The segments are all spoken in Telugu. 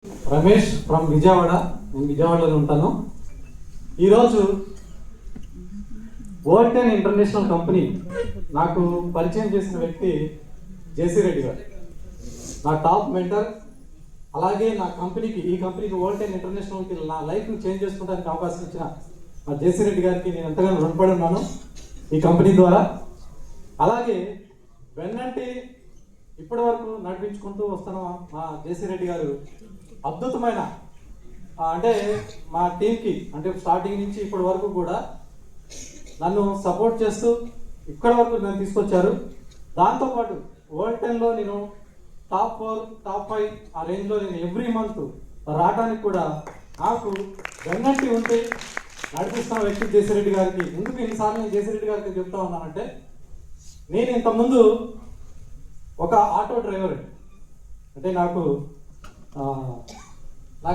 రమేష్ ఫ్రమ్ విజయవాడ. నేను విజయవాడలో ఉంటాను. ఈరోజు వోల్టెన్ ఇంటర్నేషనల్ కంపెనీ నాకు పరిచయం చేసిన వ్యక్తి జేసీ రెడ్డి గారు, నా టాప్ మెంటర్. అలాగే నా కంపెనీకి, ఈ కంపెనీకి వోల్టెన్ ఇంటర్నేషనల్కి నా లైఫ్ని చేంజ్ చేసుకోవడానికి అవకాశం ఇచ్చిన మా జేసీ రెడ్డి గారికి నేను ఎంతగానో రుణపడి ఉన్నాను ఈ కంపెనీ ద్వారా. అలాగే వెన్నంటి ఇప్పటి వరకు నడిపించుకుంటూ వస్తున్న మా జేసీ రెడ్డి గారు అద్భుతమైన, అంటే మా టీంకి, అంటే స్టార్టింగ్ నుంచి ఇప్పటి వరకు కూడా నన్ను సపోర్ట్ చేస్తూ ఇక్కడి వరకు నన్ను తీసుకొచ్చారు. దాంతోపాటు వోల్టెన్లో నేను టాప్ 4, టాప్ 5 ఆ రేంజ్లో నేను ఎవ్రీ మంత్ రావడానికి కూడా నాకు వెన్నంటి ఉంటే నడిపిస్తున్న వ్యక్తి జేసీ రెడ్డి గారికి. ఎందుకు ఎన్నిసార్లు నేను జేసీ రెడ్డి గారికి చెప్తా ఉన్నానంటే, నేను ఇంతకుముందు ఒక ఆటో డ్రైవర్, అంటే నాకు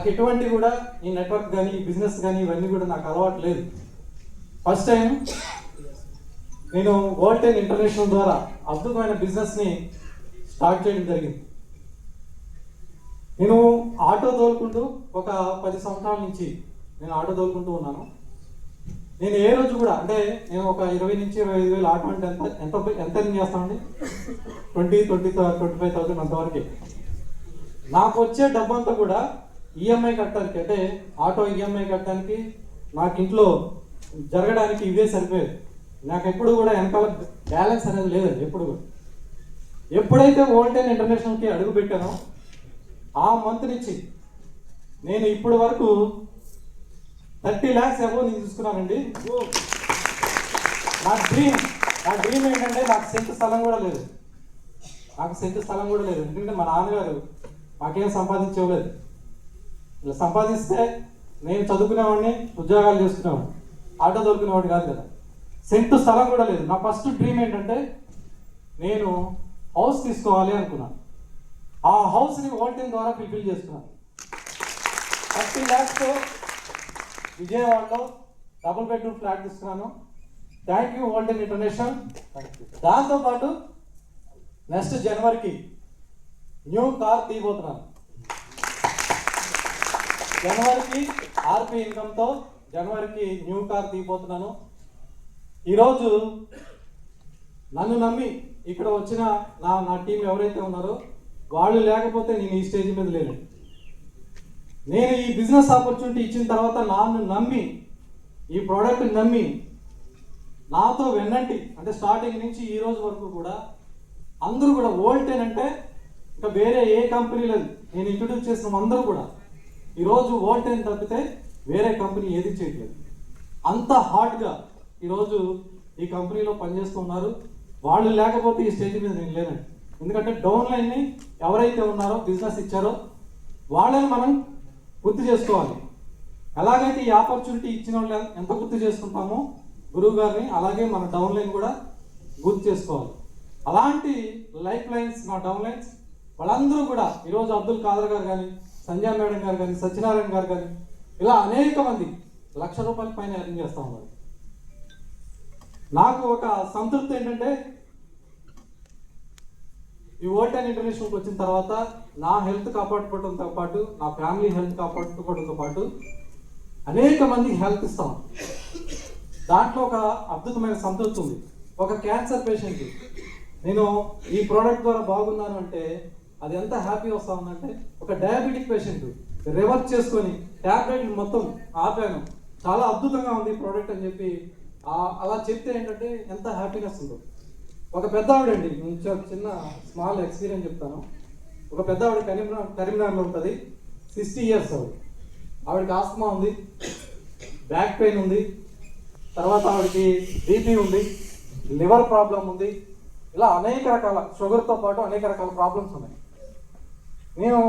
ఎటువంటి కూడా ఈ నెట్వర్క్ కానీ, ఈ బిజినెస్ కానీ ఇవన్నీ కూడా నాకు అలవాటు లేదు. ఫస్ట్ టైం నేను వోల్టెన్ ఇంటర్నేషనల్ ద్వారా అద్భుతమైన బిజినెస్ని స్టార్ట్ చేయడం జరిగింది. నేను ఆటో తోలుకుంటూ ఒక 10 సంవత్సరాల నుంచి నేను ఆటో తోలుకుంటూ ఉన్నాను. నేను ఏ రోజు కూడా, అంటే నేను ఒక 20 నుంచి 25 వేలు ఆటో అంటే ఎంత చేస్తానండి, 20-25,000 అంతవరకు. నాకు వచ్చే డబ్బంతా కూడా ఈఎంఐ కట్టడానికి, అంటే ఆటో ఈఎంఐ కట్టడానికి, నాకు ఇంట్లో జరగడానికి ఇవే సరిపోయేది. నాకు ఎప్పుడు కూడా వెనకాల బ్యాలెన్స్ అనేది లేదండి ఎప్పుడు కూడా. ఎప్పుడైతే వోల్టెన్ ఇంటర్నేషనల్కి అడుగు పెట్టానో ఆ మంత్ నుంచి నేను ఇప్పటి వరకు 30 lakhs అబోవ్ నేను చూసుకున్నానండి. నా డ్రీమ్ ఏంటంటే, నాకు సెంటు స్థలం కూడా లేదు. ఎందుకంటే మా నాన్నగారు మాకేం సంపాదించలేదు. ఇలా సంపాదిస్తే నేను చదువుకునేవాడిని, ఉద్యోగాలు చేసుకునేవాడిని, ఆటో దొరుకునేవాడు కాదు కదా. సెంటు స్థలం కూడా లేదు. నా ఫస్ట్ డ్రీమ్ ఏంటంటే, నేను హౌస్ తీసుకోవాలి అనుకున్నాను. ఆ హౌస్ని వోల్టెన్ ద్వారా ఫుల్ఫిల్ చేసుకున్నాను. 30 lakhs విజయవాడలో డబుల్ బెడ్రూమ్ ఫ్లాట్ తీసుకున్నాను. Thank you Volten international. దాంతోపాటు నెక్స్ట్ జనవరికి న్యూ కార్ తీయబోతున్నాను. జనవరికి ఆర్పీ ఇన్కమ్తో జనవరికి న్యూ కార్ తీయబోతున్నాను. ఈరోజు నన్ను నమ్మి ఇక్కడ వచ్చిన నా టీం ఎవరైతే ఉన్నారో వాళ్ళు లేకపోతే నేను ఈ స్టేజ్ మీద లేను. నేను ఈ బిజినెస్ ఆపర్చునిటీ ఇచ్చిన తర్వాత నన్ను నమ్మి, ఈ ప్రోడక్ట్ని నమ్మి నాతో వెన్నంటి, అంటే స్టార్టింగ్ నుంచి ఈ రోజు వరకు కూడా అందరూ కూడా వోల్టెన్ అంటే ఇంకా వేరే ఏ కంపెనీ లేదు. నేను ఇంట్రొడ్యూస్ చేసిన అందరూ కూడా ఈరోజు వోల్టెన్ తప్పితే వేరే కంపెనీ ఏది చేయట్లేదు. అంత హార్డ్గా ఈరోజు ఈ కంపెనీలో పనిచేస్తున్నారు. వాళ్ళు లేకపోతే ఈ స్టేజ్ మీద నేను లేనండి. ఎందుకంటే డౌన్ లైన్ని ఎవరైతే ఉన్నారో, బిజినెస్ ఇచ్చారో వాళ్ళని మనం గుర్తు చేసుకోవాలి. ఎలాగైతే ఈ ఆపర్చునిటీ ఇచ్చిన వాళ్ళు ఎంత గుర్తు చేసుకుంటామో గురువు గారిని, అలాగే మన డౌన్ లైన్ కూడా గుర్తు చేసుకోవాలి. అలాంటి లైఫ్ లైన్స్, నా డౌన్ లైన్స్ వాళ్ళందరూ కూడా ఈరోజు అబ్దుల్ ఖాదర్ గారు కానీ, సంజయ్ మేడం గారు కానీ, సత్యనారాయణ గారు కానీ, ఇలా అనేక మంది ₹1,00,000 పైన ఎర్న్ చేస్తూ ఉన్నారు. నాకు ఒక సంతృప్తి ఏంటంటే, ఈ వోల్టెన్ ఇంటర్నేషనల్కి వచ్చిన తర్వాత నా హెల్త్ కాపాడుకోవడంతో పాటు, నా ఫ్యామిలీ హెల్త్ కాపాడుకోవడంతో పాటు అనేక మందికి హెల్త్ ఇస్తాం. దాంట్లో ఒక అద్భుతమైన సంతృప్తి ఉంది. ఒక క్యాన్సర్ పేషెంట్ నేను ఈ ప్రోడక్ట్ ద్వారా బాగున్నాను అంటే అది ఎంత హ్యాపీ వస్తా ఉందంటే, ఒక డయాబెటిక్ పేషెంట్ రివర్స్ చేసుకొని ట్యాబ్లెట్లు మొత్తం ఆపాను, చాలా అద్భుతంగా ఉంది ఈ ప్రోడక్ట్ అని చెప్పి అలా చెప్తే ఏంటంటే ఎంత హ్యాపీనెస్ ఉందో. ఒక పెద్ద ఆవిడండి, చిన్న స్మాల్ ఎక్స్పీరియన్స్ చెప్తాను. ఒక పెద్ద ఆవిడ కరీంనగర్లో ఉంటుంది, 60 years ఆవిడకి ఆస్తమా ఉంది, బ్యాక్ పెయిన్ ఉంది, తర్వాత ఆవిడకి బీపీ ఉంది, లివర్ ప్రాబ్లం ఉంది, ఇలా అనేక రకాల, షుగర్తో పాటు అనేక రకాల ప్రాబ్లమ్స్ ఉన్నాయి. నేను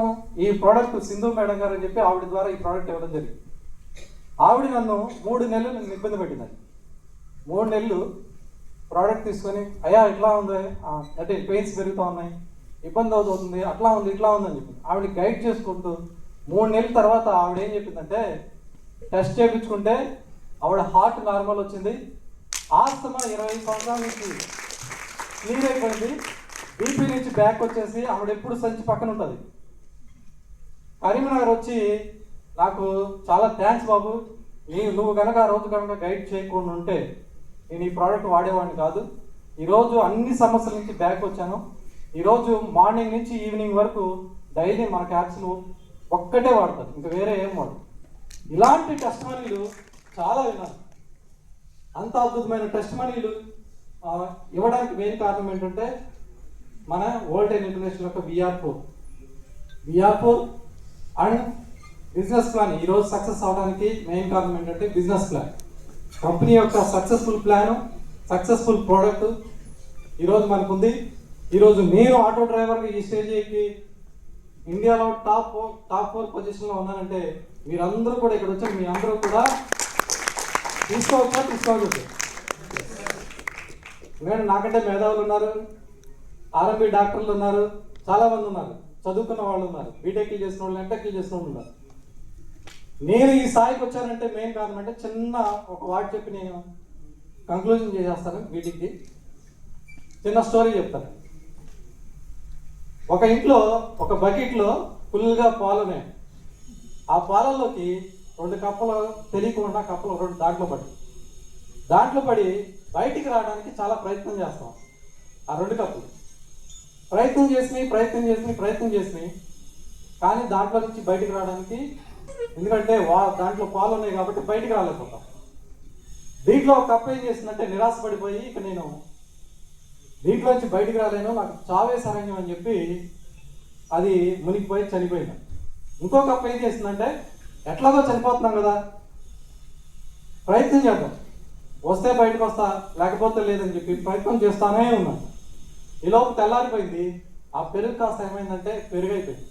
ఈ ప్రోడక్ట్ సింధు మేడం గారు అని చెప్పి ఆవిడ ద్వారా ఈ ప్రోడక్ట్ ఇవ్వడం జరిగింది. ఆవిడ నన్ను 3 నెలలు నన్ను ఇబ్బంది పెట్టిందండి. 3 నెలలు ప్రోడక్ట్ తీసుకొని, అయ్యా ఇట్లా ఉంది, అంటే పెయిన్స్ పెరుగుతూ ఉన్నాయి, ఇబ్బంది అవుతుంది, అట్లా ఉంది, ఇట్లా ఉంది అని చెప్పి ఆవిడ గైడ్ చేసుకుంటూ 3 నెలల తర్వాత ఆవిడ ఏం చెప్పిందంటే, టెస్ట్ చేయించుకుంటే ఆవిడ హార్ట్ నార్మల్ వచ్చింది, ఆస్తమా 25 సంవత్సరాల నుంచి క్లియర్ అయిపోయింది, బీపీ నుంచి బ్యాక్ వచ్చేసి ఆవిడ ఎప్పుడు సంచి పక్కన ఉంటుంది. కరీంనగర్ వచ్చి నాకు చాలా థ్యాంక్స్ బాబు, నువ్వు కనుక ఆ రోజు కనుక గైడ్ చేయకుండా ఉంటే నేను ఈ ప్రోడక్ట్ వాడేవాడిని కాదు. ఈరోజు అన్ని సమస్యల నుంచి బ్యాక్ వచ్చాను. ఈరోజు మార్నింగ్ నుంచి ఈవినింగ్ వరకు డైలీ మన క్యాప్సులు ఒక్కటే వాడతారు, ఇంకా వేరే ఏం వాడదు. ఇలాంటి టెస్ట్ మనీలు చాలా విన్నాను. అంత అద్భుతమైన టెస్ట్ మనీలు ఇవ్వడానికి మెయిన్ కారణం ఏంటంటే మన వోల్టేజ్ ఇంటర్నేషనల్ యొక్క VR4 అండ్ బిజినెస్ ప్లాన్. ఈరోజు సక్సెస్ అవడానికి మెయిన్ కారణం ఏంటంటే బిజినెస్ ప్లాన్, కంపెనీ యొక్క సక్సెస్ఫుల్ ప్లాను, సక్సెస్ఫుల్ ప్రోడక్ట్ ఈరోజు మనకుంది. ఈరోజు నేను ఆటో డ్రైవర్గా ఈ స్టేజ్కి ఇండియాలో టాప్ 4 పొజిషన్లో ఉన్నానంటే మీరందరూ కూడా ఇక్కడ వచ్చారు. మీ అందరూ కూడా తీసుకోవచ్చు. ఎందుకంటే నాకంటే మేధావులు ఉన్నారు, ఆర్ఎంపీ డాక్టర్లు ఉన్నారు, చాలామంది ఉన్నారు, చదువుకున్న వాళ్ళు ఉన్నారు, బీటెక్లు చేసిన వాళ్ళు, ఎంటెక్లు చేసిన వాళ్ళు ఉన్నారు. నేను ఈ స్థాయికి వచ్చానంటే మెయిన్ కారణం అంటే చిన్న ఒక వాటి చెప్పి నేను కంక్లూజన్ చేసేస్తాను. వీటికి చిన్న స్టోరీ చెప్తాను. ఒక ఇంట్లో ఒక బకెట్లో ఫుల్గా పాలు ఉన్నాయి. ఆ పాలల్లోకి 2 కప్పలు తెలియకుండా కప్పలు 2 దాంట్లో పడి బయటికి రావడానికి చాలా ప్రయత్నం చేస్తాం. ఆ 2 కప్పులు ప్రయత్నం చేసినాయి కానీ దాంట్లో నుంచి బయటికి రావడానికి, ఎందుకంటే దాంట్లో పాలు ఉన్నాయి కాబట్టి బయటికి రాలేకపోతాం. దీంట్లో ఒక కప్పు ఏం చేసిందంటే నిరాశపడిపోయి ఇక నేను దీంట్లో నుంచి బయటికి రాలేను, నాకు చావే సరైనం అని చెప్పి అది మునిగిపోయి చనిపోయింది. ఇంకో కప్పు ఏం చేసిందంటే ఎట్లాగో చనిపోతున్నాం కదా, ప్రయత్నం చేద్దాం, వస్తే బయటకు వస్తా లేకపోతే లేదని చెప్పి ప్రయత్నం చేస్తానే ఉన్నాను. ఈలోపు తెల్లారిపోయింది. ఆ పెరుగు కాస్త ఏమైందంటే పెరుగు అయిపోయింది.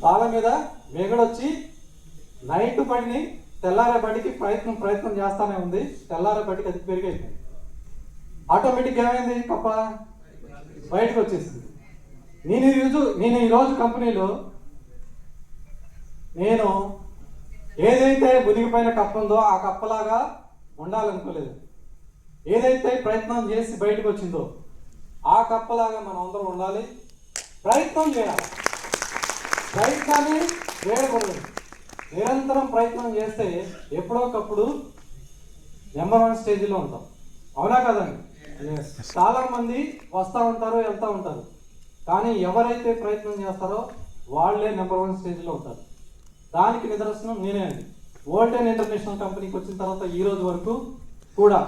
పాల మీద మేగడొచ్చి నైట్ పడిని తెల్లారే బడికి ప్రయత్నం చేస్తానే ఉంది. తెల్లారే బడికి అది పెరుగు అయిపోయింది. ఆటోమేటిక్గా ఏమైంది, కప్ప బయటకు వచ్చేసింది. నేను ఈరోజు కంపెనీలో నేను ఏదైతే మునిగిపోయిన కప్ప ఉందో ఆ కప్పలాగా ఉండాలనుకోలేదు. ఏదైతే ప్రయత్నం చేసి బయటకు వచ్చిందో ఆ కప్పలాగా మనం అందరం ఉండాలి, ప్రయత్నం చేయాలి, ప్రయత్నాన్ని వేయకూడదు. నిరంతరం ప్రయత్నం చేస్తే ఎప్పుడోకప్పుడు నెంబర్ 1 స్టేజ్లో ఉంటాం. అవునా కదండి? చాలా మంది వస్తూ ఉంటారు, వెళ్తూ ఉంటారు, కానీ ఎవరైతే ప్రయత్నం చేస్తారో వాళ్ళే నెంబర్ 1 స్టేజ్లో ఉంటారు. దానికి నిదర్శనం నేనే అండి. వోల్టేజ్ ఇంటర్నేషనల్ కంపెనీకి వచ్చిన తర్వాత ఈ రోజు వరకు కూడా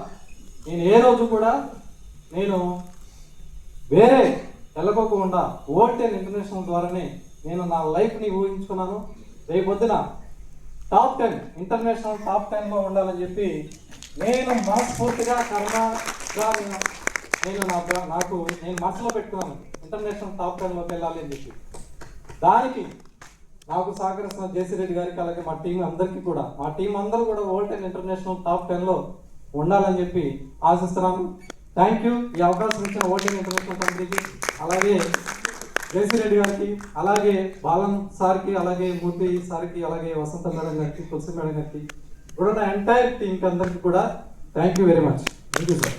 నేను ఏ రోజు కూడా నేను వేరే వెళ్ళకోకుండా వోల్టేజ్ ఇంటర్నేషనల్ ద్వారానే నేను నా లైఫ్ని ఊహించుకున్నాను. రేపొద్దున టాప్ 10 ఇంటర్నేషనల్ టాప్ 10లో ఉండాలని చెప్పి నేను మనస్ఫూర్తిగా కర్మగా నేను మనసులో పెట్టుకున్నాను, ఇంటర్నేషనల్ టాప్ 10లోకి వెళ్ళాలి అని చెప్పి. దానికి నాకు సహకరిస్తున్న జేసీ రెడ్డి గారికి, అలాగే మా టీం అందరికీ కూడా, మా టీం అందరూ కూడా వోల్టేజ్ ఇంటర్నేషనల్ టాప్ 10లో ఉండాలని చెప్పి ఆశిస్తున్నాను. Thank you. ఈ అవకాశం ఇచ్చిన వోల్టేజ్ ఇంటర్నేషనల్ కంపెనీకి, అలాగే జేసీ రెడ్డి గారికి, అలాగే బాలన్ సార్కి, అలాగే మూర్తి సార్కి, అలాగే వసంత మేడం గారికి, తులసి మేడం గారికి కూడా, నా ఎంటైర్ టీంకి అందరికీ కూడా thank you very much. Thank you sir.